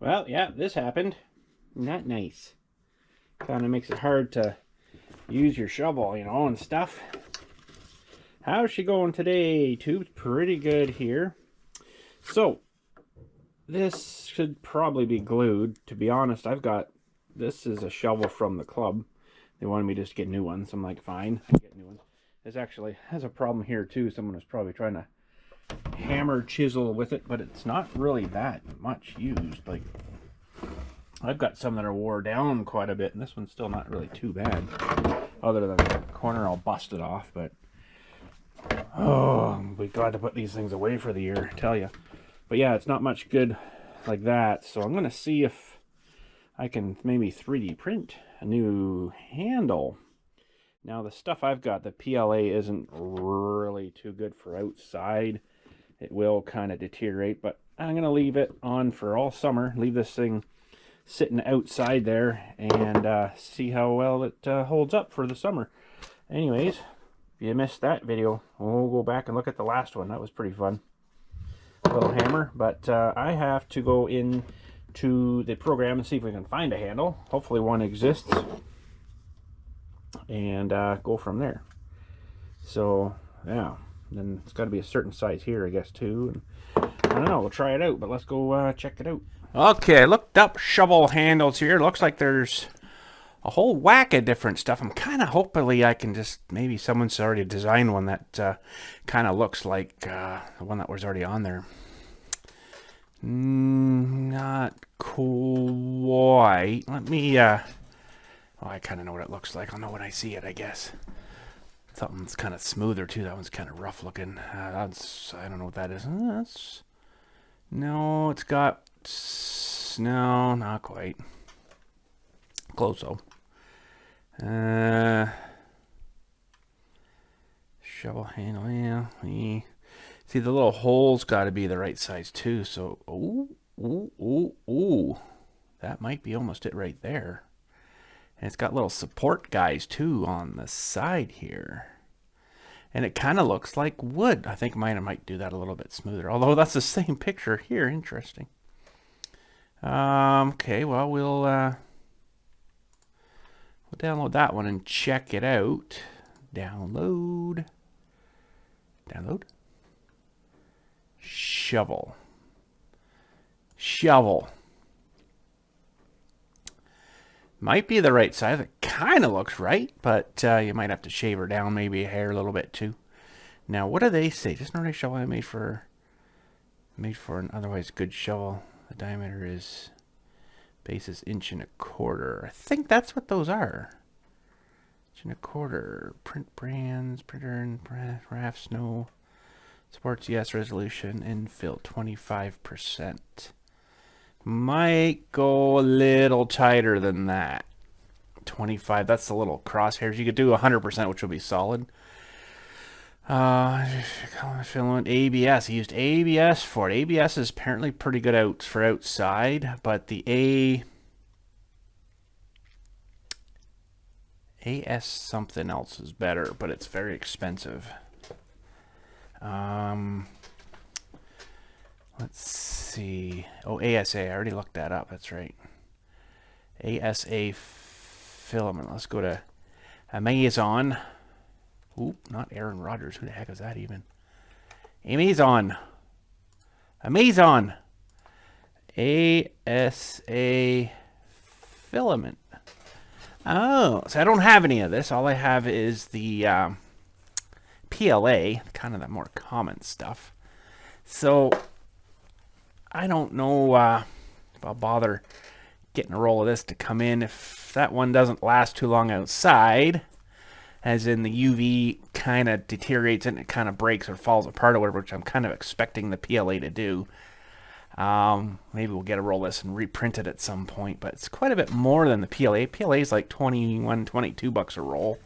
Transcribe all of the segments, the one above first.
Well, yeah, this happened. Not nice. Kind of makes it hard to use your shovel, you know, and stuff. How's she going today? Tube's pretty good here. So, this should probably be glued. To be honest, this is a shovel from the club. They wanted me to just get new ones. I'm like, fine, I get new ones. This actually has a problem here too. Someone was probably trying to hammer chisel with it, but it's not really that much used. Like, I've got some that are wore down quite a bit, and this one's still not really too bad, other than the corner all busted off. But oh, I'm glad to put these things away for the year, I tell you. But yeah, it's not much good like that, so I'm gonna see if I can maybe 3D print a new handle. Now the stuff I've got, the PLA, isn't really too good for outside. It will kind of deteriorate, but I'm going to leave it on for all summer. Leave this thing sitting outside there and see how well it holds up for the summer. Anyways, if you missed that video, we'll go back and look at the last one. That was pretty fun. Little hammer, but I have to go into the program and see if we can find a handle. Hopefully one exists. And go from there. So yeah, then it's got to be a certain size here, I guess, too. And I don't know, we'll try it out, but let's go check it out. Okay, I looked up shovel handles here. Looks like there's a whole whack of different stuff. I'm kind of hopefully I can just, maybe someone's already designed one that kind of looks like the one that was already on there. Not quite. Let me oh, I kind of know what it looks like. I'll know when I see it, I guess. Something's kind of smoother, too. That one's kind of rough looking. I don't know what that is. No, it's got... No, not quite. Close, though. Shovel handle, yeah. See, the little hole's got to be the right size, too. So, ooh. That might be almost it right there. And it's got little support guys too on the side here. And it kind of looks like wood. I think mine might do that a little bit smoother. Although that's the same picture here. Interesting. Okay, well, we'll download that one and check it out. Download. Shovel. Might be the right size. It kind of looks right, but you might have to shave her down maybe a hair a little bit too. Now, what do they say? Just an ordinary shovel made for an otherwise good shovel. The diameter is base is 1.25 inches. I think that's what those are. 1.25 inches. Print brands, printer and raft snow. Sports, yes. Resolution, infill 25%. Might go a little tighter than that. 25, that's the little crosshairs. You could do 100%, which will be solid. Filament, ABS. He used ABS for it. ABS is apparently pretty good for outside, but the AS something else is better, but it's very expensive. Let's see. Oh, ASA. I already looked that up. That's right. ASA filament. Let's go to Amazon. Oop, not Aaron Rodgers. Who the heck is that even? Amazon. ASA filament. Oh, so I don't have any of this. All I have is the PLA, kind of the more common stuff. So I don't know if I'll bother getting a roll of this to come in. If that one doesn't last too long outside, as in the UV kind of deteriorates and it kind of breaks or falls apart or whatever, which I'm kind of expecting the PLA to do. Maybe we'll get a roll of this and reprint it at some point, but it's quite a bit more than the PLA. PLA is like 21, 22 bucks a roll.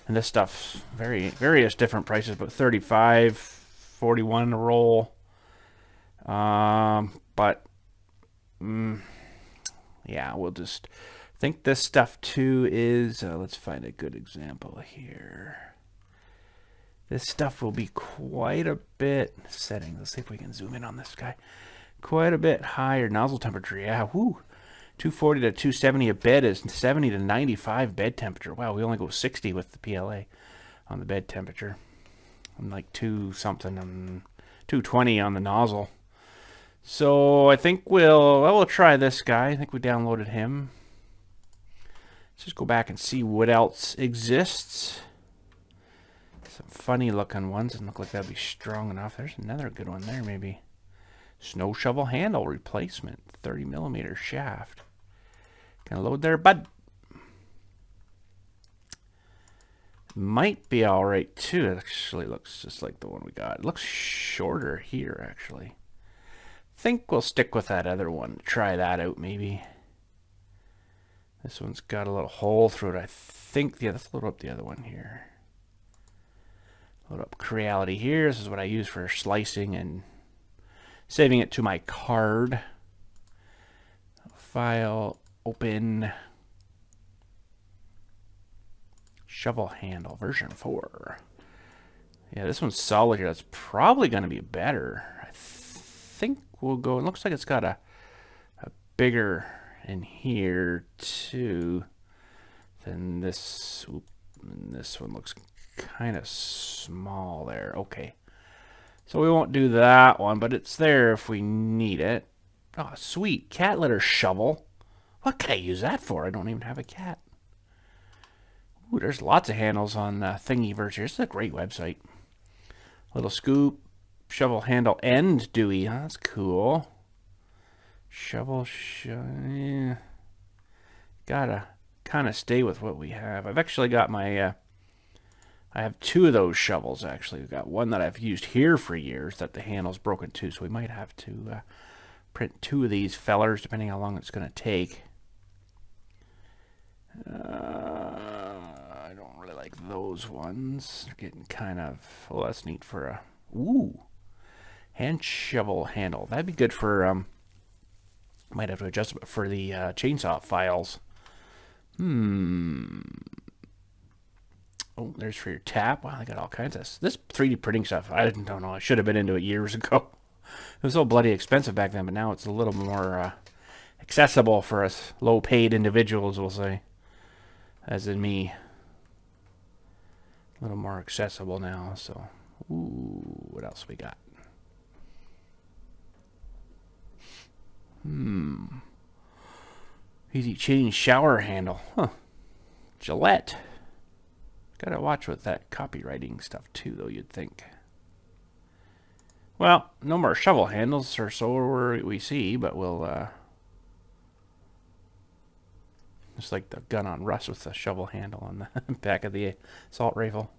And this stuff's various different prices, but 35, 41 a roll. Yeah, we'll just think this stuff too is, let's find a good example here. This stuff will be quite a bit, settings, let's see if we can zoom in on this guy. quite a bit higher nozzle temperature. Yeah, whoo. 240 to 270 a bed is 70 to 95 bed temperature. Wow, we only go 60 with the PLA on the bed temperature. I'm like 2 something and 220 on the nozzle. So I think we'll try this guy. I think we downloaded him. Let's just go back and see what else exists. Some funny looking ones. Doesn't look like that'd be strong enough. There's another good one there maybe. Snow shovel handle replacement. 30mm shaft. Gonna load there, bud. Might be alright too. It actually looks just like the one we got. It looks shorter here actually. Think we'll stick with that other one. Try that out maybe. This one's got a little hole through it. I think, yeah, let's load up the other one here. Load up Creality here. This is what I use for slicing and saving it to my card. File, open. Shovel handle, version 4. Yeah, this one's solid here. That's probably going to be better. I think we'll go. It looks like it's got a bigger in here too than this. Oop, this one looks kind of small there. Okay, so we won't do that one, but it's there if we need it. Oh, sweet. Cat litter shovel. What can I use that for? I don't even have a cat. Ooh, there's lots of handles on Thingiverse here. This is a great website. Little scoop. Shovel handle end Dewey. Oh, that's cool. Shovel. Yeah. Gotta kind of stay with what we have. I've actually got my... I have 2 of those shovels, actually. We've got one that I've used here for years that the handle's broken too, so we might have to print 2 of these fellers, depending how long it's going to take. I don't really like those ones. They're getting kind of... Well, that's neat for a... Ooh! Hand shovel handle. That'd be good for... might have to adjust it for the chainsaw files. Oh, there's for your tap. Wow, I got all kinds of... This 3D printing stuff, I don't know. I should have been into it years ago. It was so bloody expensive back then, but now it's a little more accessible for us low-paid individuals, we'll say. As in me. A little more accessible now, so... Ooh, what else we got? Easy change shower handle. Huh. Gillette. Gotta watch with that copywriting stuff too, though, you'd think. Well, no more shovel handles, or so we see, but we'll... Just like the gun on Russ with the shovel handle on the back of the assault rifle.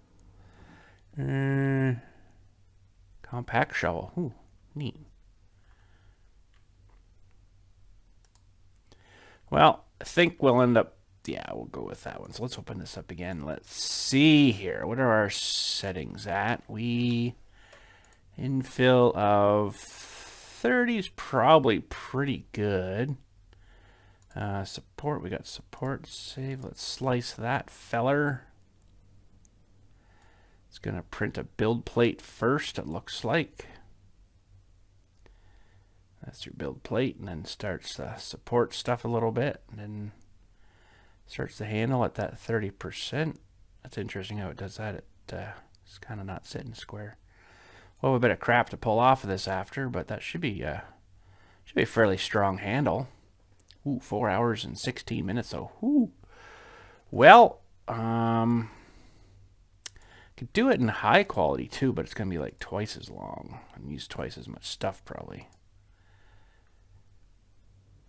Compact shovel. Ooh, neat. Well, I think we'll end up... Yeah, we'll go with that one. So let's open this up again. Let's see here. What are our settings at? Infill of 30 is probably pretty good. Support, we got support save. Let's slice that feller. It's going to print a build plate first, it looks like. That's your build plate, and then starts the support stuff a little bit, and then starts the handle at that 30%. That's interesting how it does that. It's kind of not sitting square. Well, a bit of crap to pull off of this after, but that should be a fairly strong handle. Ooh, 4 hours and 16 minutes, though. Ooh. Well, could do it in high quality too, but it's gonna be like twice as long and use twice as much stuff probably.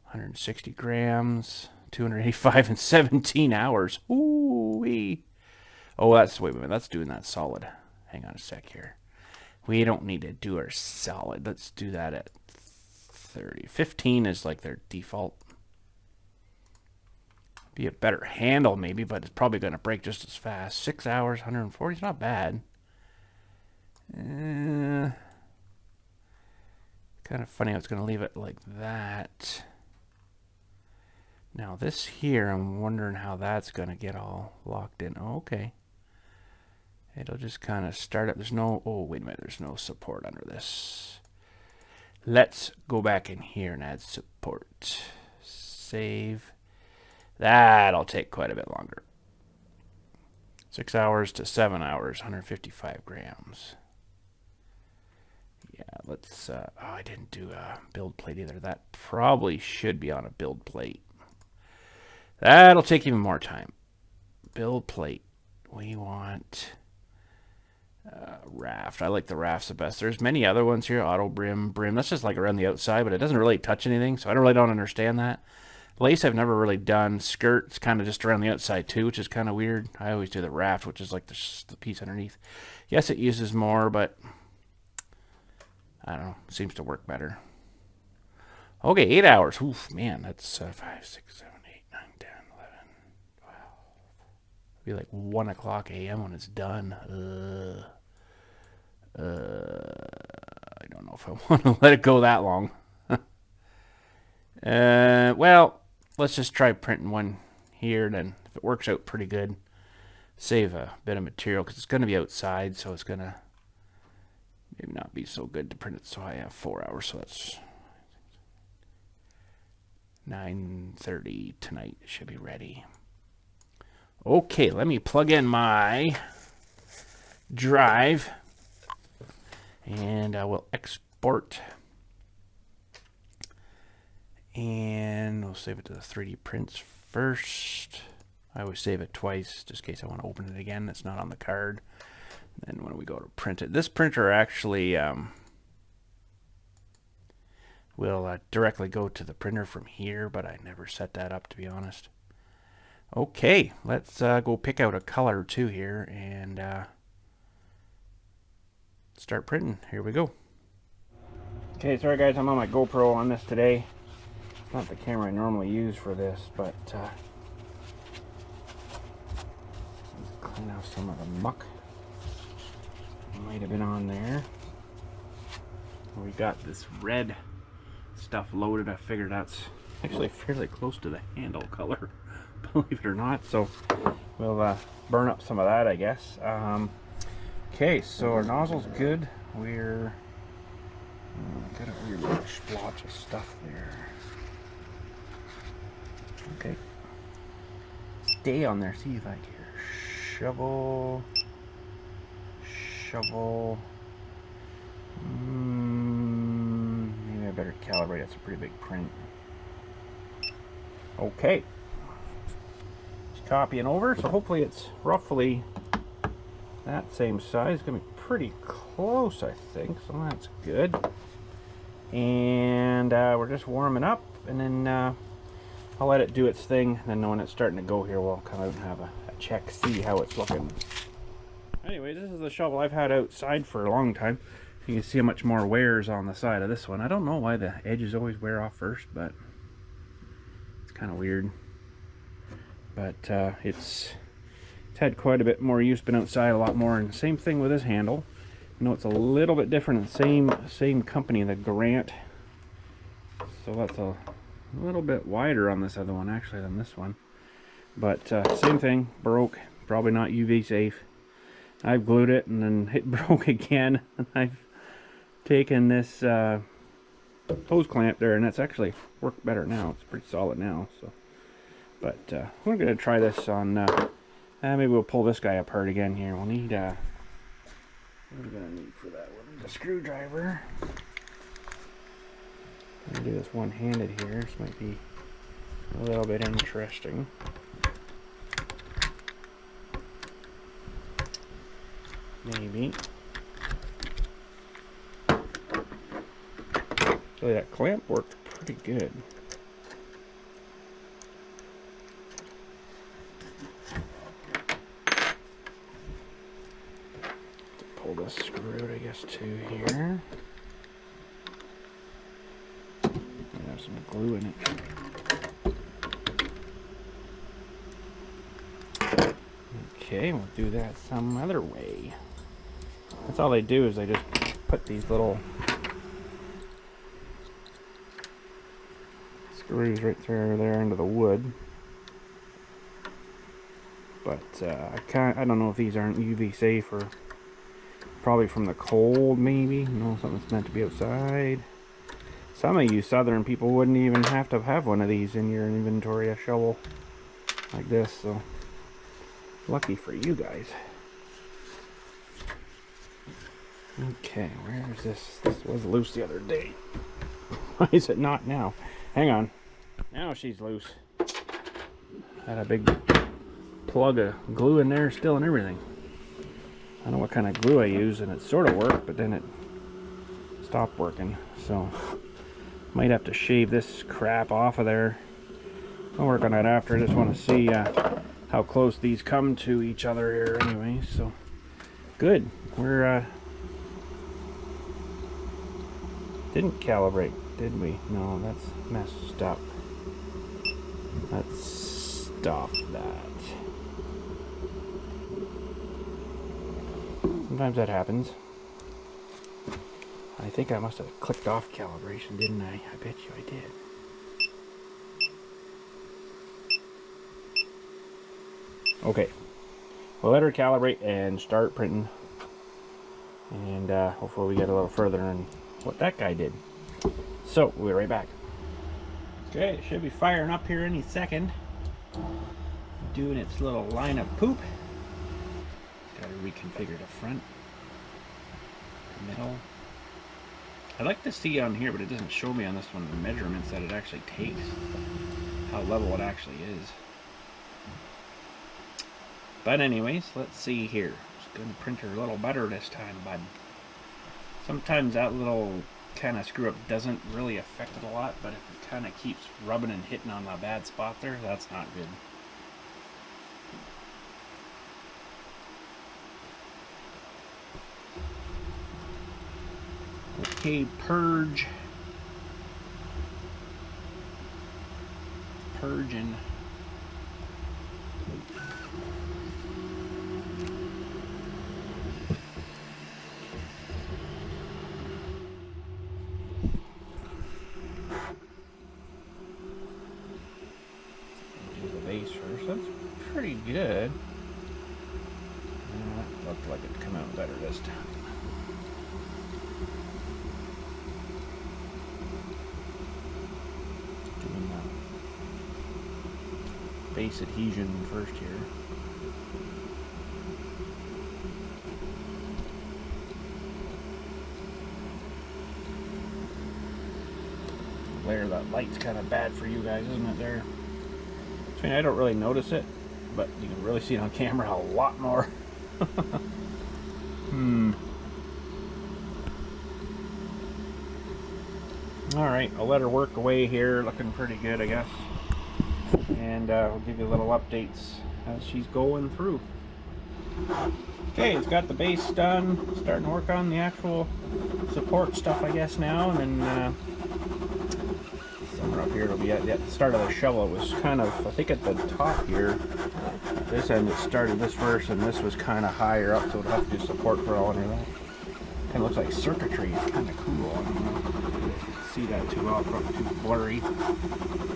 160 grams, 285 in 17 hours. Ooh-wee. Oh, wait a minute, that's doing that solid. Hang on a sec here. We don't need to do our solid. Let's do that at 30. 15 is like their default. Be a better handle maybe, but it's probably going to break just as fast. 6 hours, 140 is not bad. Kind of funny how it's going to leave it like that. Now this here, I'm wondering how that's going to get all locked in. Oh, okay. It'll just kind of start up. There's no... Oh, wait a minute. There's no support under this. Let's go back in here and add support. Save. That'll take quite a bit longer. 6 hours to 7 hours, 155 grams. Yeah, let's, oh, I didn't do a build plate either. That probably should be on a build plate. That'll take even more time. Build plate. We want raft. I like the rafts the best. There's many other ones here. Auto brim. That's just like around the outside, but it doesn't really touch anything, so I don't understand that. Lace I've never really done. Skirt's kind of just around the outside too, which is kind of weird. I always do the raft, which is like the piece underneath. Yes, it uses more, but I don't know. Seems to work better. Okay, 8 hours. Oof, man, that's 5, 6, 7, 8, 9, 10, 11, 12. It'll be like 1 o'clock a.m. when it's done. I don't know if I want to let it go that long. Well, let's just try printing one here. Then, if it works out pretty good, save a bit of material because it's going to be outside, so it's going to maybe not be so good to print it. So I have 4 hours, so that's 9:30 tonight. It should be ready. Okay, let me plug in my drive, and I will export. And we'll save it to the 3D prints first. I always save it twice, just in case I want to open it again. It's not on the card. And when we go to print it, this printer actually will directly go to the printer from here, but I never set that up, to be honest. Okay, let's go pick out a color or two here and start printing. Here we go. Okay, sorry guys, I'm on my GoPro on this today. It's not the camera I normally use for this, but let's clean out some of the muck. Might have been on there. We got this red stuff loaded. I figured that's actually fairly close to the handle color, believe it or not. So we'll burn up some of that, I guess. Okay, so our nozzle's good. We're got a weird splotch of stuff there. Okay, stay on there. See if I can shovel. Maybe I better calibrate. It's a pretty big print. Okay, just copying over. So hopefully it's roughly that same size. It's gonna be pretty close, I think. So that's good. And we're just warming up, and then I'll let it do its thing. And then when it's starting to go here, we'll come out and have a check, see how it's looking. Anyway, this is the shovel I've had outside for a long time. You can see how much more wears on the side of this one. I don't know why the edges always wear off first, but it's kind of weird. But it's had quite a bit more use, been outside a lot more. And same thing with this handle. You know, it's a little bit different. Same company, the Grant. So that's a little bit wider on this other one actually than this one. But same thing, broke. Probably not UV safe. I've glued it and then it broke again. And I've taken this hose clamp there, and that's actually worked better now. It's pretty solid now. So, but we're gonna try this on. Maybe we'll pull this guy apart again here. We'll need. What are we gonna need for that? We'll need a screwdriver. I'm gonna do this one-handed here. This might be a little bit interesting. Maybe. So that clamp worked pretty good. Pull this screw out, I guess, too here. Have some glue in it. Okay, we'll do that some other way. That's all they do, is they just put these little screws right through there into the wood. But I don't know if these aren't UV safe, or probably from the cold maybe. You know, something that's meant to be outside. Some of you southern people wouldn't even have to have one of these in your inventory, a shovel like this, so lucky for you guys. Okay, where is this? This was loose the other day. Why is it not now? Hang on. Now she's loose. Had a big plug of glue in there still and everything. I don't know what kind of glue I use, and it sort of worked, but then it stopped working. So might have to shave this crap off of there. I'll work on that after. I just want to see how close these come to each other here anyway. So good. We're didn't calibrate, did we? No, that's messed up. Let's stop that. Sometimes that happens. I think I must have clicked off calibration, didn't I? I bet you I did. Okay. We'll let her calibrate and start printing. And hopefully we get a little further in what that guy did. So, we'll be right back. Okay, it should be firing up here any second. Doing its little line of poop. Got to reconfigure the front, the middle. I'd like to see on here, but it doesn't show me on this one the measurements that it actually takes, how level it actually is. But anyways, let's see here. Just going to print her a little better this time, bud. Sometimes that little kind of screw up doesn't really affect it a lot, but if it kind of keeps rubbing and hitting on the bad spot there, that's not good. Okay, purge. Purging. Do the base first. That's pretty good. That looked like it'd come out better this time. Base adhesion first here. Glare of that light's kind of bad for you guys, isn't it there? I mean, I don't really notice it, but you can really see it on camera a lot more. Alright, I'll let her work away here, looking pretty good, I guess. And we'll give you little updates as she's going through. Okay, it's got the base done. Starting to work on the actual support stuff, I guess, now. And then somewhere up here it'll be at the start of the shovel. It was kind of, I think at the top here, this end it started this first, and this was kind of higher up, so it'll have to do support for all under that. Kind of looks like circuitry. It's kind of cool. I don't know if you can see that too well, probably too blurry.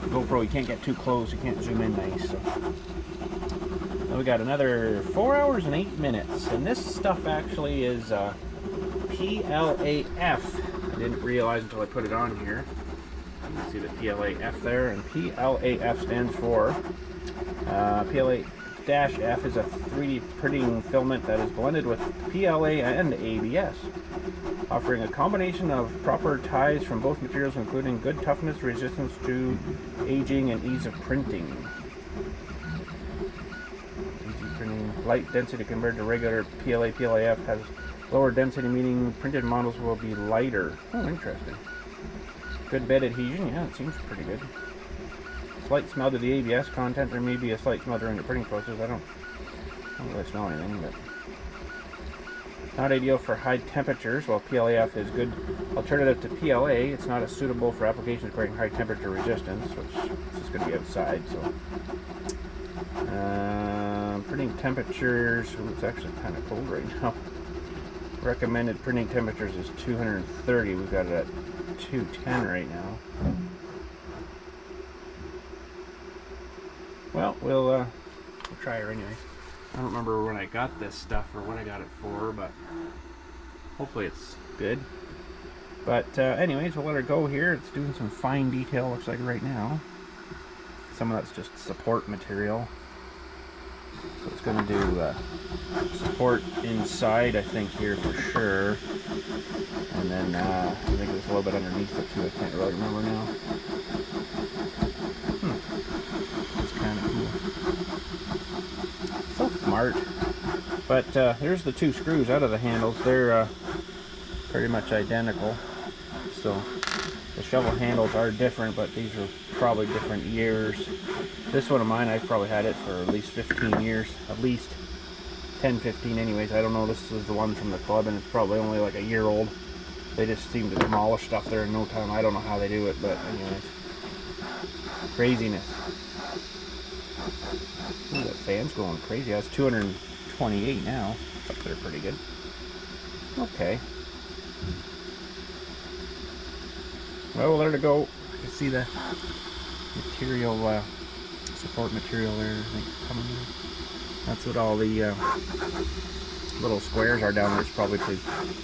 GoPro, you can't get too close, you can't zoom in nice. So we got another 4 hours and 8 minutes, and this stuff actually is PLAF. I didn't realize until I put it on here. You can see the PLAF there, and PLAF stands for PLA-F is a 3D printing filament that is blended with PLA and ABS, offering a combination of proper ties from both materials, including good toughness, resistance to aging, and ease of printing. Easy printing, light density compared to regular PLA. PLAF has lower density, meaning printed models will be lighter. Oh, interesting. Good bed adhesion, yeah, it seems pretty good. Slight smell to the ABS content. There may be a slight smell during the printing process. I don't really smell anything, but not ideal for high temperatures. While PLAF is good alternative to PLA, it's not as suitable for applications requiring high temperature resistance, which is going to be outside. So, printing temperatures. Ooh, it's actually kind of cold right now. Recommended printing temperatures is 230. We've got it at 210 right now. Well, we'll try her anyway. I don't remember when I got this stuff or what I got it for, but hopefully it's good. But anyways, we'll let her go here. It's doing some fine detail, looks like right now. Some of that's just support material. So it's going to do support inside, I think, here for sure. And then I think there's a little bit underneath it too. I can't really remember now. That's kind of cool. So smart. But there's the two screws out of the handles. They're pretty much identical. So the shovel handles are different, but these are probably different years. This one of mine, I've probably had it for at least 15 years. At least 10, 15 anyways. I don't know. This is the one from the club, and it's probably only like a year old. They just seem to demolish stuff there in no time. I don't know how they do it, but anyways. Craziness. Ooh, that fan's going crazy. That's 228 now. Up there pretty good. Okay. Well, we'll let it go. You can see the material, support material there, I think, coming in. That's what all the little squares are down there. It's probably to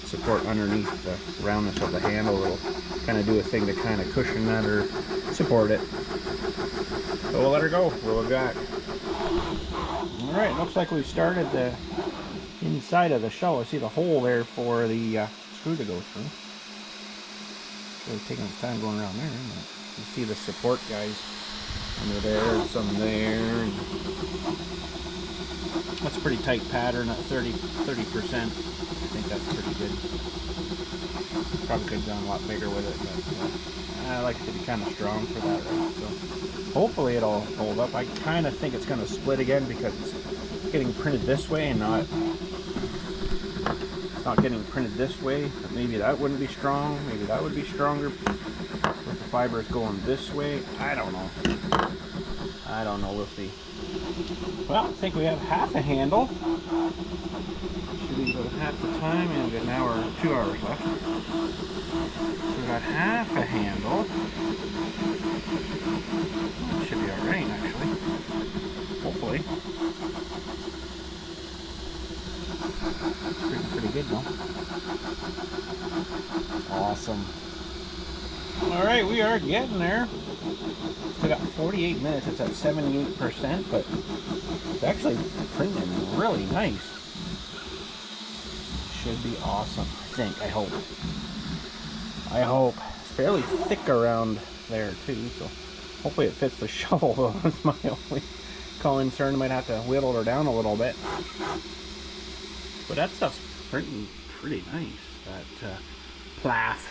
support underneath the roundness of the handle. It'll kind of do a thing to kind of cushion that or support it. So we'll let her go. We'll be back. Alright, looks like we've started the inside of the shovel. I see the hole there for the screw to go through. Really taking its time going around there, isn't it? You see the support guys under there and some there. And that's a pretty tight pattern at 30%. I think that's pretty good. Probably could have done a lot bigger with it, but I like it to be kind of strong for that, right? So hopefully it'll hold up. I kind of think it's going to split again because it's getting printed this way and not getting printed this way. But maybe that wouldn't be strong. Maybe that would be stronger with the fibers going this way. I don't know. I don't know. We'll see. Well, I think we have half a handle. Should be about half the time, and we've got an hour, 2 hours left. So we've got half a handle. That should be alright, actually. Hopefully. It's pretty good, though. Awesome. Alright, we are getting there. We got 48 minutes. It's at 78%, but it's actually printing really nice. Should be awesome, I think. I hope. It's fairly thick around there too, so hopefully it fits the shovel, though. That's my only concern. I might have to whittle her down a little bit. But that stuff's printing pretty nice, that plaff.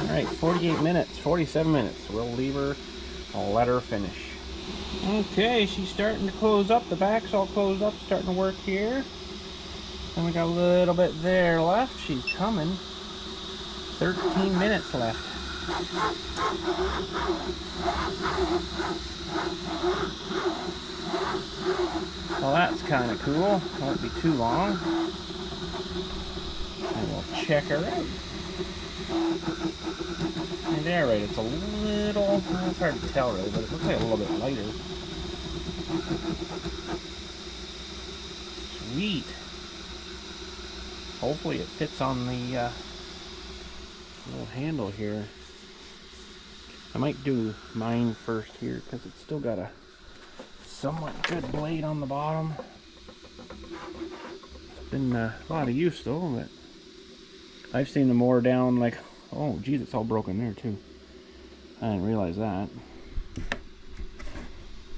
Alright, 48 minutes, 47 minutes. We'll leave her, I'll let her finish. Okay, she's starting to close up. The back's all closed up, starting to work here. And we got a little bit there left. She's coming. 13 minutes left. Well, that's kind of cool. Won't be too long. And we'll check her out. And there, right, it's a little, well, it's hard to tell really, but it looks like a little bit lighter. Sweet. Hopefully it fits on the little handle here. I might do mine first here because it's still got a somewhat good blade on the bottom. It's been a lot of use though, but I've seen them more down like, oh geez, it's all broken there too. I didn't realize that.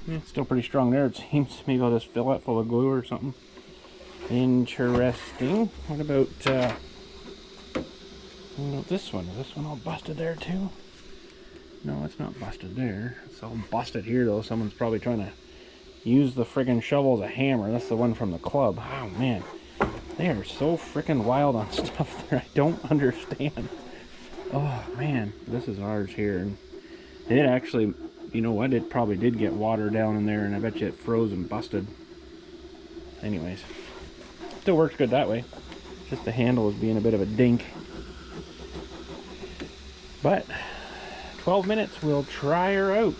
It's still pretty strong there, it seems. Maybe I'll just fill it full of glue or something. Interesting. What about this one? Is this one all busted there too? No, it's not busted there. It's all busted here though. Someone's probably trying to use the friggin' shovel as a hammer. That's the one from the club. Oh man, they are so freaking wild on stuff there. I don't understand. Oh man, this is ours here, and it actually, you know what, it probably did get water down in there, and I bet you it froze and busted. Anyways, still works good that way. Just the handle is being a bit of a dink. But 12 minutes, we'll try her out.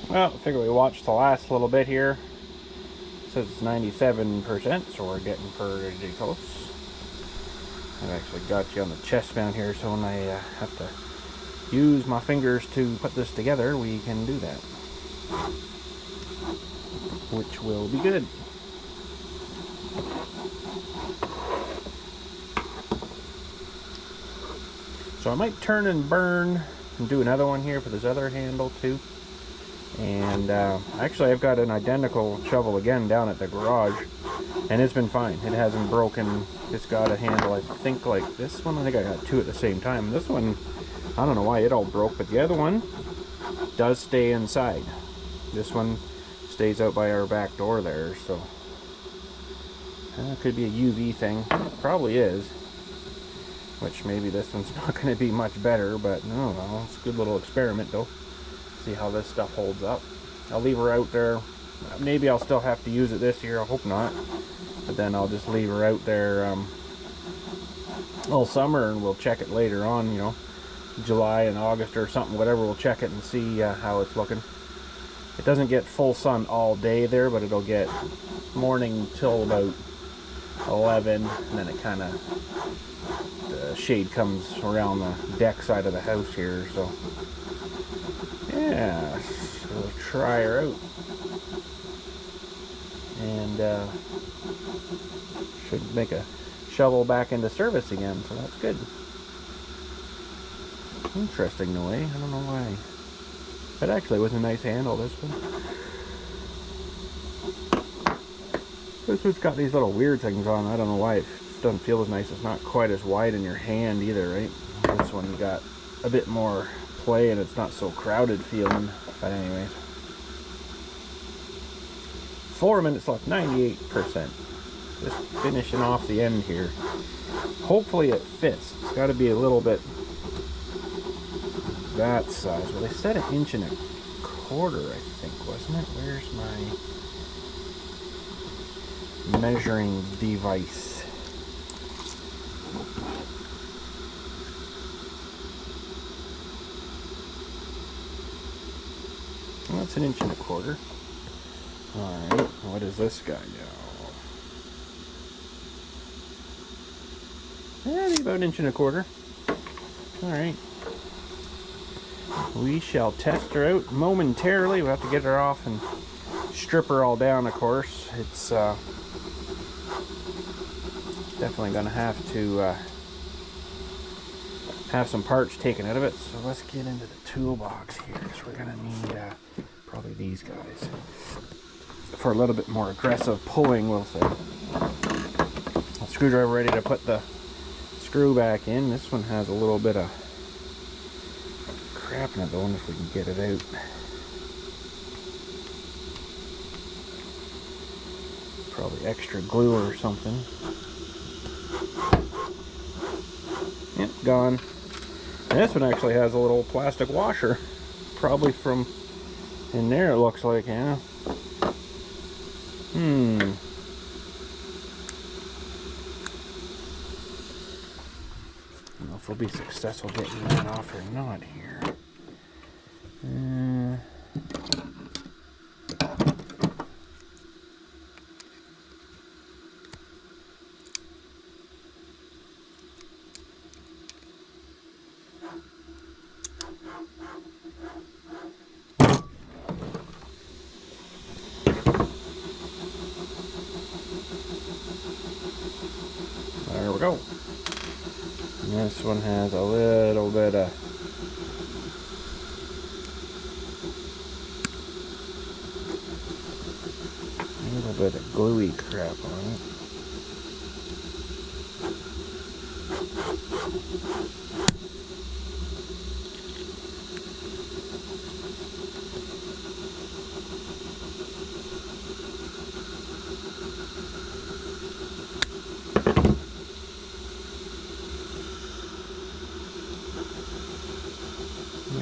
Well, I figure we watch the last little bit here. It says it's 97%, so we're getting pretty close. I've actually got you on the chest mount here, so when I have to use my fingers to put this together, we can do that, which will be good. So I might turn and burn and do another one here for this other handle too. And actually I've got an identical shovel again down at the garage, and it's been fine. It hasn't broken. It's got a handle, I think, like this one. I think I got two at the same time. This one, I don't know why it all broke, but the other one does stay inside. This one stays out by our back door there, so it could be a UV thing. Probably is. Which maybe this one's not going to be much better, but no, well, it's a good little experiment though. See how this stuff holds up. I'll leave her out there. Maybe I'll still have to use it this year. I hope not. But then I'll just leave her out there all summer, and we'll check it later on, you know, July and August or something, whatever. We'll check it and see how it's looking. It doesn't get full sun all day there, but it'll get morning till about 11, and then it kind of, the shade comes around the deck side of the house here, so yeah, so we'll try her out, and should make a shovel back into service again, so that's good. Interesting the way, I don't know why. But actually it was a nice handle, this one. This one's got these little weird things on. I don't know why it doesn't feel as nice. It's not quite as wide in your hand either, right? This one you got a bit more play, and it's not so crowded feeling. But anyways, 4 minutes left, 98%. Just finishing off the end here. Hopefully it fits. It's got to be a little bit that size. Well, they said 1.25 inches, I think, wasn't it? Where's my measuring device? Well, that's 1.25 inches. Alright, what does this guy do? Yeah, about 1.25 inches. Alright. We shall test her out momentarily. We'll have to get her off and strip her all down, of course. It's definitely going to have to have some parts taken out of it. So let's get into the toolbox here. So we're going to need probably these guys for a little bit more aggressive pulling, we'll say. A screwdriver ready to put the screw back in. This one has a little bit of crap in it. I wonder if we can get it out. Probably extra glue or something. Yep, gone. And this one actually has a little plastic washer. Probably from in there, it looks like, yeah. I don't know if we'll be successful getting that off or not here. There we go. And this one has a little bit of gluey crap on it.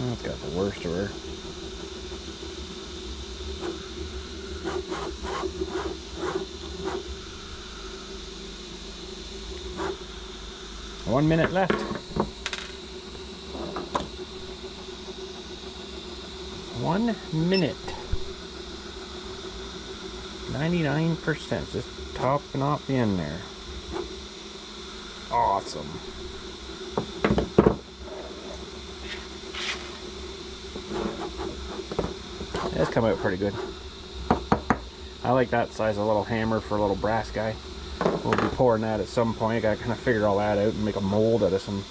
It's got the worst of her. One minute left. 1 minute. 99%. Just topping off the end there. awesome. That's come out pretty good. I like that size, a little hammer for a little brass guy. We'll be pouring that at some point. I gotta kind of figure all that out and make a mold out of some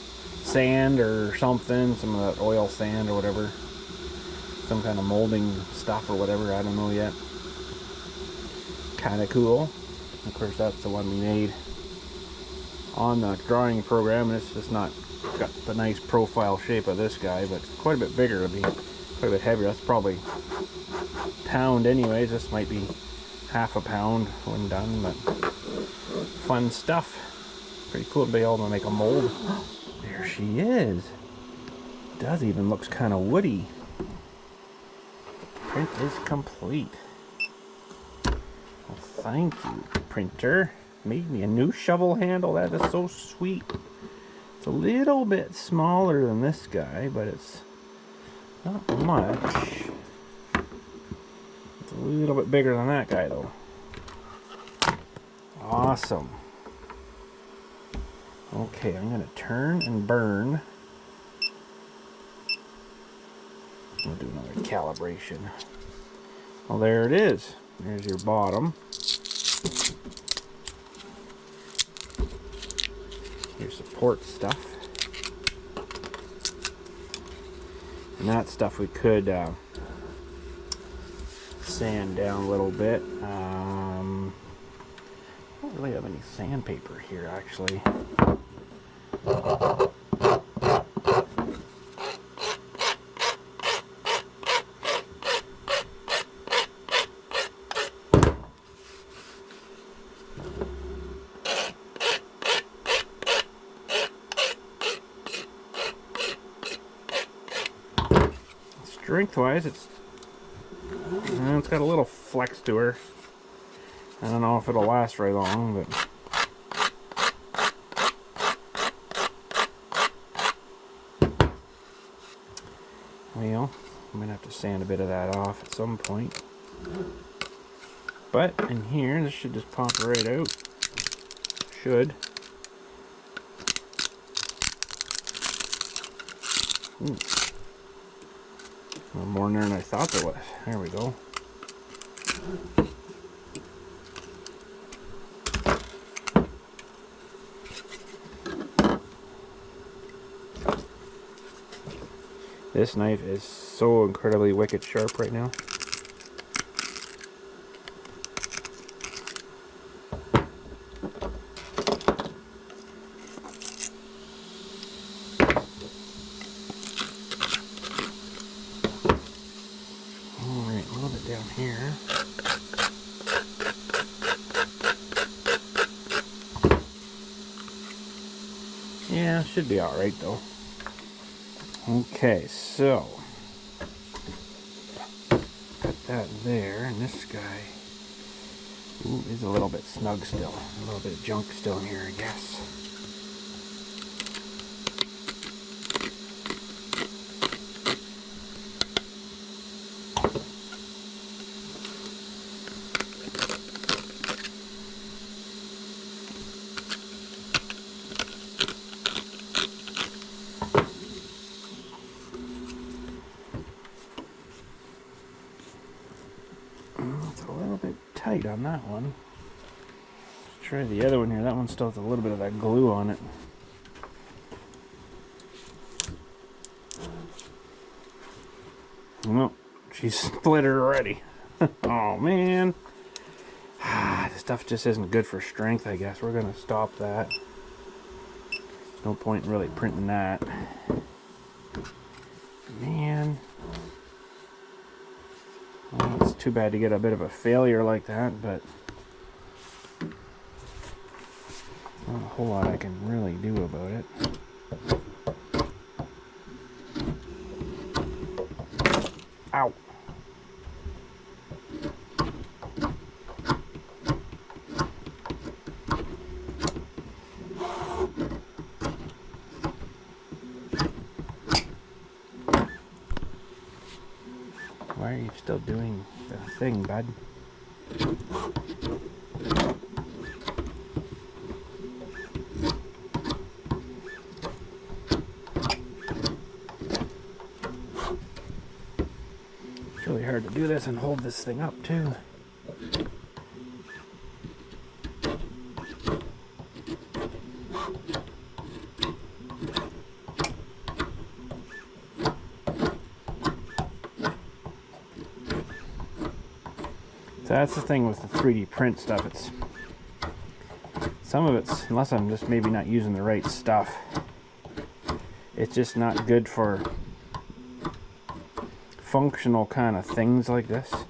sand or something, some of that oil sand or whatever. Some kind of molding stuff or whatever, I don't know yet. Kind of cool. Of course, that's the one we made on the drawing program, and it's just not got the nice profile shape of this guy, but it's quite a bit bigger. It'll be quite a bit heavier. That's probably a pound anyways. This might be half a pound when done, but fun stuff. Pretty cool to be able to make a mold. There she is. Does even looks kind of woody. Print is complete. Well, thank you, printer. Made me a new shovel handle. That is so sweet. It's a little bit smaller than this guy, but it's not much. It's a little bit bigger than that guy though. Awesome. Okay, I'm gonna turn and burn. We'll do another calibration. Well, there it is. There's your bottom. Your support stuff. And that stuff we could sand down a little bit. I don't really have any sandpaper here, actually. Strength-wise, it's got a little flex to her. I don't know if it'll last very long, but well, I'm gonna have to sand a bit of that off at some point. But in here, this should just pop right out. Should. Ooh. A little more in there than I thought there was. There we go. This knife is so incredibly wicked sharp right now. Alright, a little bit down here. Yeah, should be alright though. Okay, so put that there, and this guy is a little bit snug still. A little bit of junk still in here, I guess. Tight on that one. Let's try the other one here. That one still has a little bit of that glue on it. Well, she's split her already. Oh man. This stuff just isn't good for strength, I guess. We're gonna stop that. There's no point in really printing that. Man. Well, it's too bad to get a bit of a failure like that, but not a whole lot I can really do about it. Ow! Why are you still doing the thing, bud? It's really hard to do this and hold this thing up too. So that's the thing with the 3D print stuff. It's some of it's, unless I'm just maybe not using the right stuff, it's just not good for functional kind of things like this. So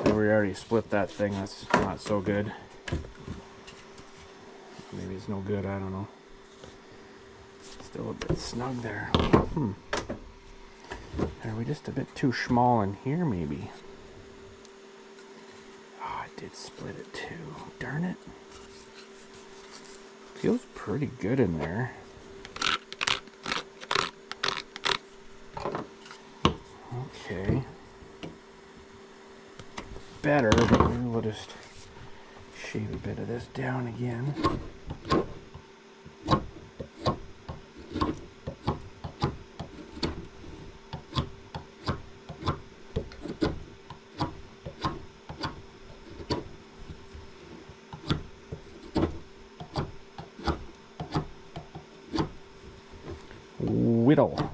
we already split that thing. That's not so good. Maybe it's no good, I don't know. Still a bit snug there. Are we just a bit too small in here maybe? Oh, I did split it too. Darn it. Feels pretty good in there. Okay. Better, but maybe we'll just shave a bit of this down again. Whittle.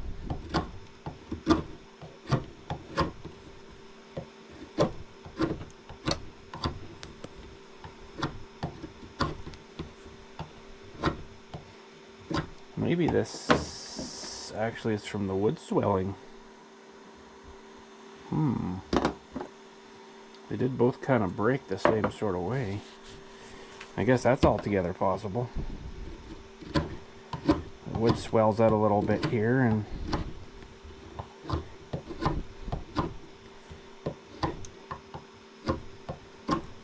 Maybe this actually is from the wood swelling. They did both kind of break the same sort of way. I guess that's altogether possible. The wood swells out a little bit here, and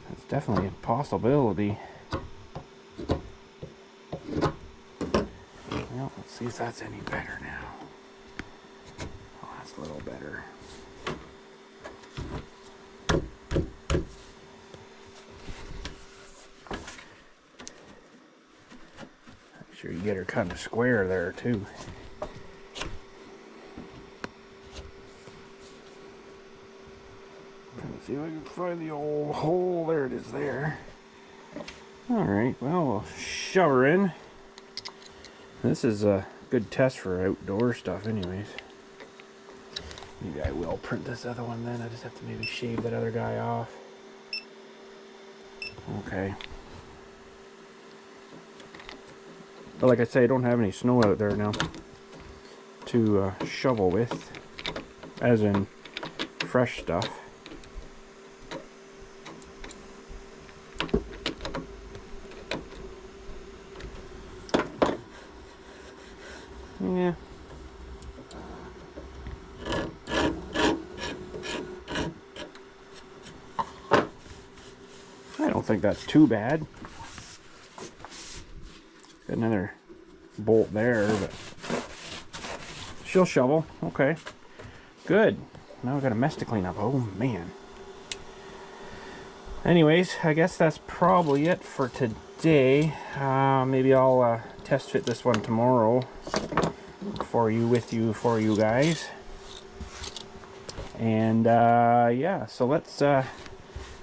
that's definitely a possibility. Well, let's see if that's any better now. Oh, that's a little better. Make sure you get her kind of square there too. Let's see if I can find the old hole. There it is there. Alright, well, we'll shove her in. This is a good test for outdoor stuff anyways. Maybe I will print this other one then. I just have to maybe shave that other guy off. Okay. But like I say, I don't have any snow out there now to shovel with, as in fresh stuff. Yeah. I don't think that's too bad. Got another bolt there, but she'll shovel. Okay. Good. Now we got a mess to clean up. Oh man. Anyways, I guess that's probably it for today. Maybe I'll test fit this one tomorrow for you guys. And yeah, so let's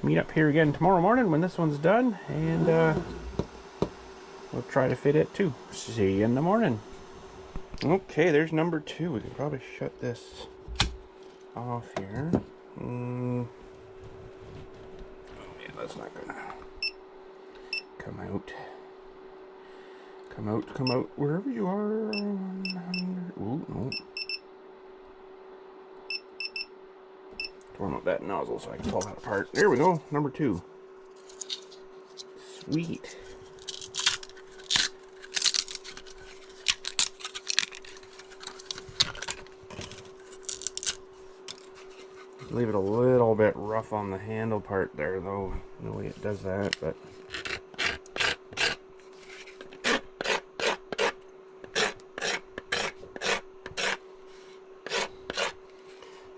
meet up here again tomorrow morning when this one's done, and we'll try to fit it too. See you in the morning. Okay, there's number 2. We can probably shut this off here. Oh yeah, that's not gonna come out. Come out, come out, wherever you are. Ooh, no. Torn out that nozzle so I can pull that apart. There we go, number 2. Sweet. Leave it a little bit rough on the handle part there though. No way it does that, but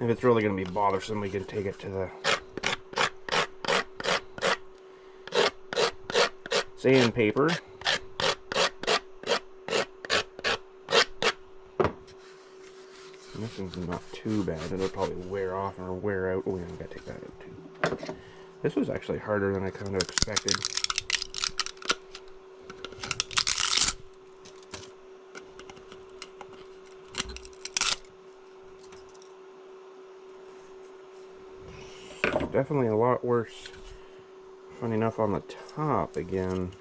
if it's really going to be bothersome, we can take it to the sandpaper. This one's not too bad. It'll probably wear off or wear out. Oh, yeah, I gotta take that out too. This was actually harder than I kind of expected. Definitely a lot worse. Funny enough, on the top again.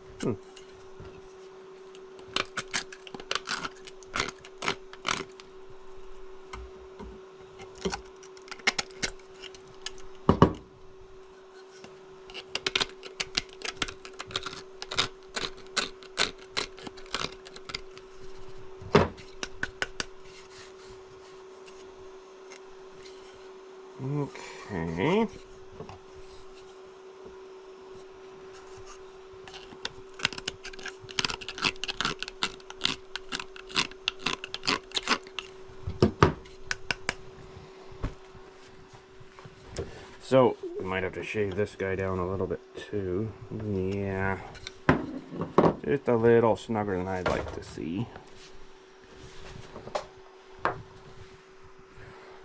Okay. So, we might have to shave this guy down a little bit too. Yeah. Just a little snugger than I'd like to see.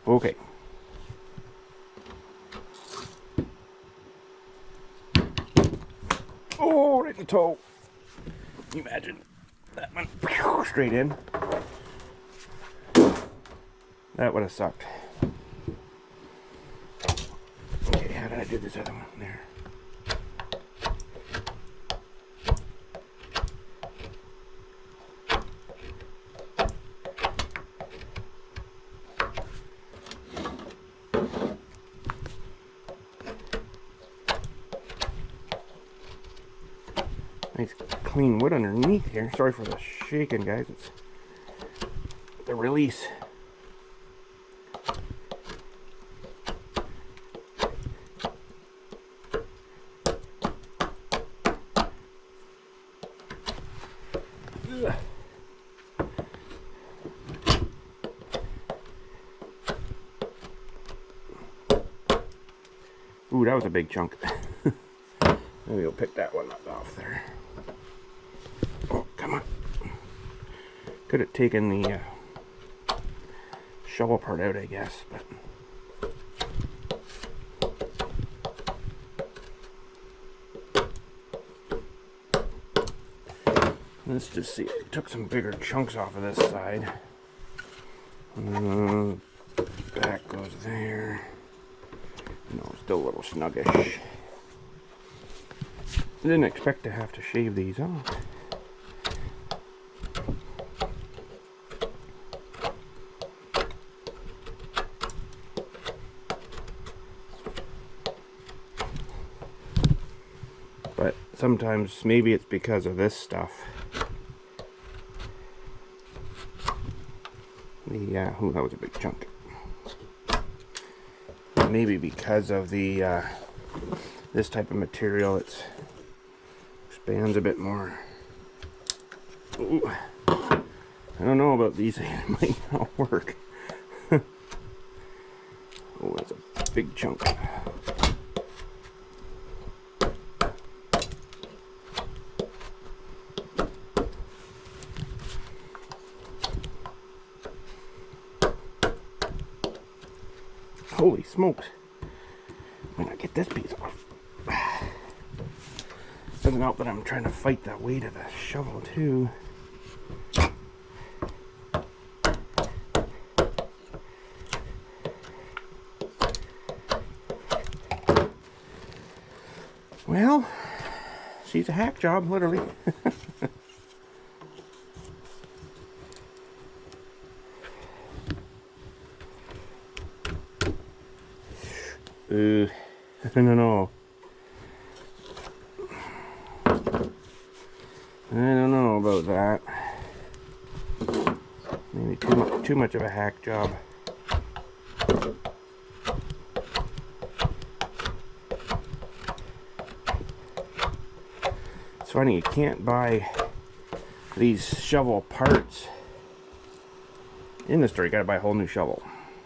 Okay. Oh, right in the toe. Can you imagine? That went straight in. That would have sucked. Okay, how did I do this other one? There. Nice clean wood underneath here. Sorry for the shaking, guys. It's the release. Ugh. Ooh, that was a big chunk. Maybe we'll pick that one up off there. Oh, come on. Could have taken the shovel part out, I guess, but let's just see. It took some bigger chunks off of this side. Back goes there. No, still a little snuggish. I didn't expect to have to shave these off. But sometimes maybe it's because of this stuff. Ooh, that was a big chunk. Maybe because of the this type of material, it expands a bit more. Ooh. I don't know about these. It might not work. Oh, that's a big chunk. Holy smokes. I'm gonna get this piece off. Doesn't help that I'm trying to fight the weight of the shovel too. Well, she's a hack job, literally. I don't know. I don't know about that. Maybe too much of a hack job. It's funny, you can't buy these shovel parts in the store. You gotta buy a whole new shovel.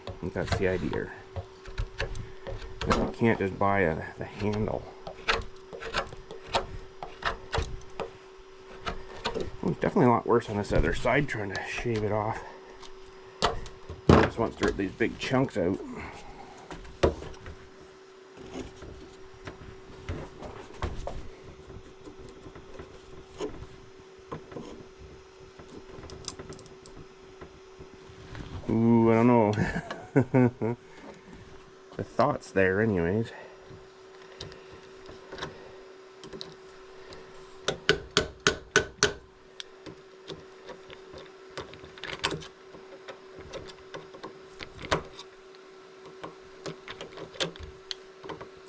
I think that's the idea. You can't just buy the handle. Oh, it's definitely a lot worse on this other side trying to shave it off. This just wants to rip these big chunks out. Ooh, I don't know. The thought's there anyways.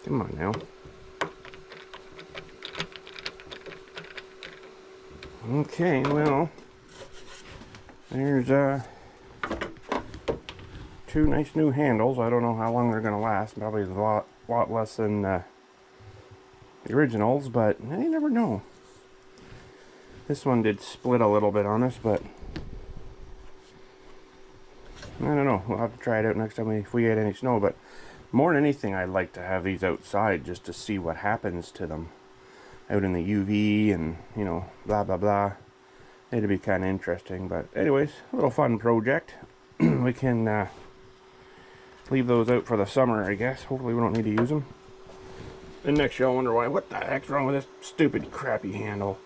Come on now. Okay, well, there's two nice new handles. I don't know how long they're going to last. Probably a lot less than the originals, but you never know. This one did split a little bit on us, but I don't know. We'll have to try it out next time if we get any snow. But more than anything, I'd like to have these outside just to see what happens to them out in the UV and, you know, blah blah blah. It'd be kind of interesting. But anyways, a little fun project. We can leave those out for the summer, I guess. Hopefully we don't need to use them. And next you'll wonder why, what the heck's wrong with this stupid crappy handle?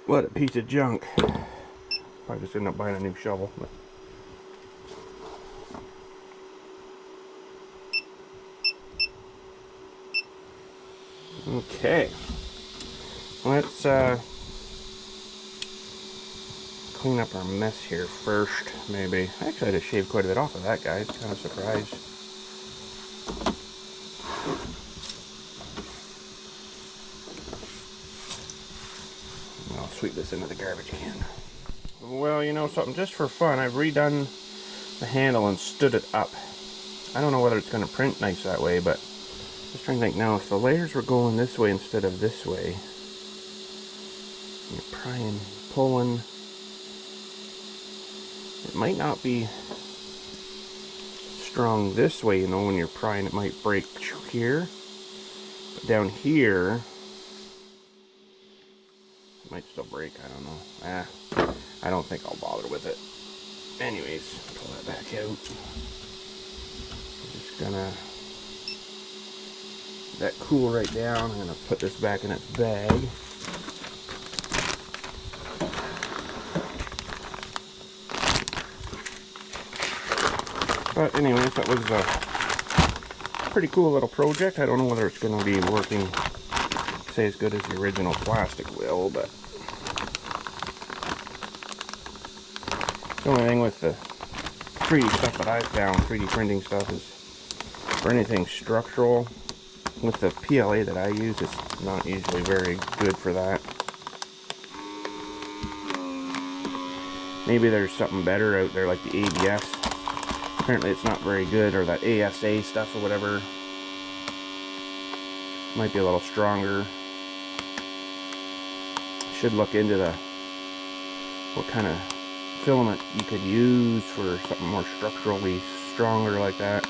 What a piece of junk. Probably just end up buying a new shovel. But okay, let's clean up our mess here first, maybe. Actually, I just shaved quite a bit off of that, guys. Kind of surprised. I'll sweep this into the garbage can. Well, you know something, just for fun, I've redone the handle and stood it up. I don't know whether it's going to print nice that way, but just trying to think now, if the layers were going this way instead of this way, you're prying, pulling, it might not be strong this way, you know, when you're prying it might break here, but down here, it might still break, I don't know. I don't think I'll bother with it. Anyways, pull that back out. I'm just gonna let that cool right down. I'm gonna put this back in its bag. But anyways, that was a pretty cool little project. I don't know whether it's going to be working, say, as good as the original plastic will, but the only thing with the 3D stuff that I've found, 3D printing stuff, is for anything structural, with the PLA that I use, it's not usually very good for that. Maybe there's something better out there, like the ABS. Apparently it's not very good, or that ASA stuff or whatever. Might be a little stronger. Should look into what kind of filament you could use for something more structurally stronger like that.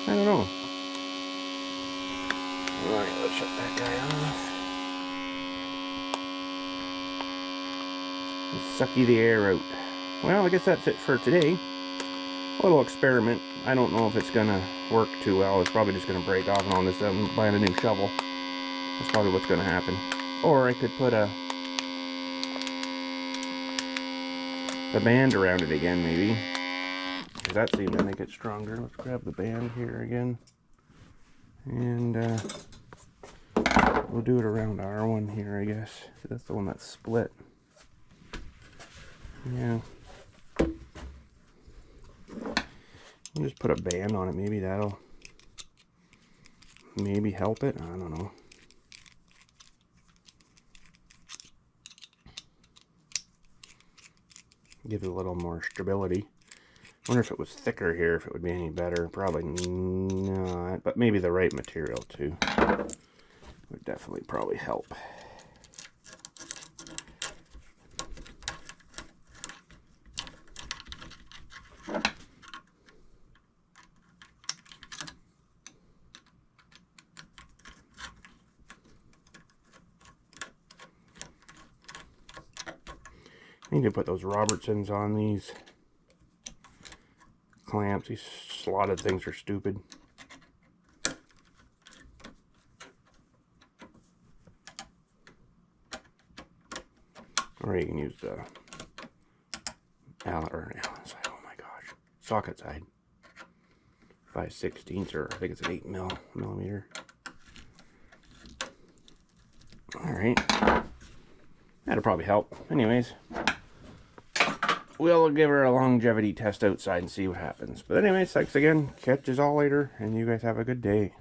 I don't know. Alright, let's shut that guy off. Let's sucky the air out. Well, I guess that's it for today. A little experiment. I don't know if it's gonna work too well. It's probably just gonna break off, and I'll just end up buying a new shovel. That's probably what's gonna happen. Or I could put the band around it again, maybe. Because that seemed to make it stronger. Let's grab the band here again. And we'll do it around our one here, I guess. That's the one that's split. Yeah. I'll just put a band on it. Maybe that'll maybe help it. I don't know. Give it a little more stability. I wonder if it was thicker here, if it would be any better. Probably not, but maybe the right material too would definitely probably help. I need to put those Robertsons on these. clamps. These slotted things are stupid. Or you can use the Allen side. Oh my gosh. Socket side. 5/16, or I think it's an 8mm. Alright. That'll probably help. Anyways. We'll give her a longevity test outside and see what happens. But anyways, thanks again. Catch us all later, and you guys have a good day.